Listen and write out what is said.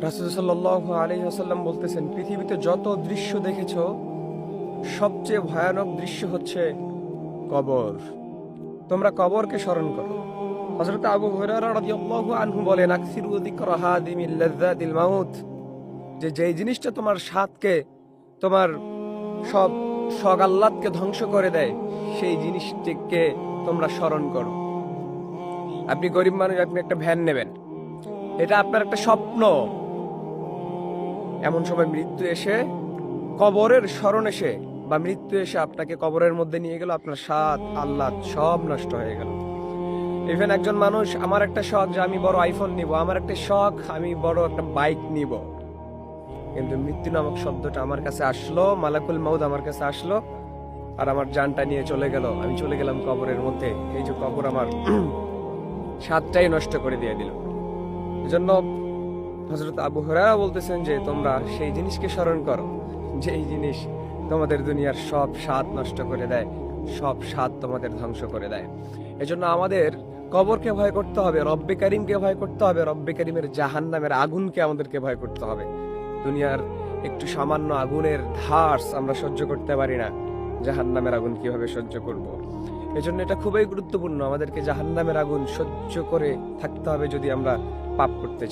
রাসূল সাল্লাল্লাহু আলাইহি ওয়াসাল্লাম বলতেছেন, পৃথিবীতে যত দৃশ্য দেখেছো সবচেয়ে ভয়ানক দৃশ্য হচ্ছে কবর। তোমরা কবরকে স্মরণ করো। হযরত আবু হুরায়রা রাদিয়াল্লাহু আনহু বলেন, আকসিরু যিকরা হাদিমিল লাযযাতিল মাউত, যে যেই জিনিসটা তোমার স্বাদকে, তোমার সব সগাল্লাদকে ধ্বংস করে দেয়, সেই জিনিসটিকে তোমরা স্মরণ করো। আপনি গরিব মানুষ, আপনি একটা ভ্যান নেবেন, এটা আপনার একটা স্বপ্ন। এমন সময় মৃত্যু এসে, কবরের স্মরণ এসে বা মৃত্যু এসে আপনাকে কবরের মধ্যে নিয়ে গেল, আপনার স্বাদ আহ্লাদ সব নষ্ট হয়ে গেল। ইভেন একজন মানুষ, আমার একটা শখ যে আমি বড় আইফোন নিব, আমার একটা শখ আমি বড় একটা বাইক নিব, কিন্তু মৃত্যু নামক শব্দটা আমার কাছে আসলো, মালাকুল মাউত আমার কাছে আসলো, আর আমার জানটা নিয়ে চলে গেল। আমি চলে গেলাম কবরের মধ্যে। এই যে কবর আমার স্বাদটাই নষ্ট করে দিয়ে দিল। এজন্য হযরত আবু হুরায়রা বলতেছেন যে তোমরা সেই জিনিসকে স্মরণ করো, যেই জিনিস তোমাদের দুনিয়ার সব স্বাদ নষ্ট করে দেয়, সব স্বাদ তোমাদের ধ্বংস করে দেয়। এজন্য আমাদের কবরকে ভয় করতে হবে, রব্বে কারিমকে ভয় করতে হবে, রব্বে কারিমের জাহান্নামের আগুনকে আমাদেরকে ভয় করতে হবে। দুনিয়ার একটু সামান্য আগুনের ধাস আমরা সহ্য করতে পারি না, জাহান্নামের আগুন কিভাবে সহ্য করব। এজন্য এটা খুবই গুরুত্বপূর্ণ, আমাদেরকে জাহান্নামের আগুন সহ্য করে থাকতে হবে যদি আমরা পাপ করতে চাই।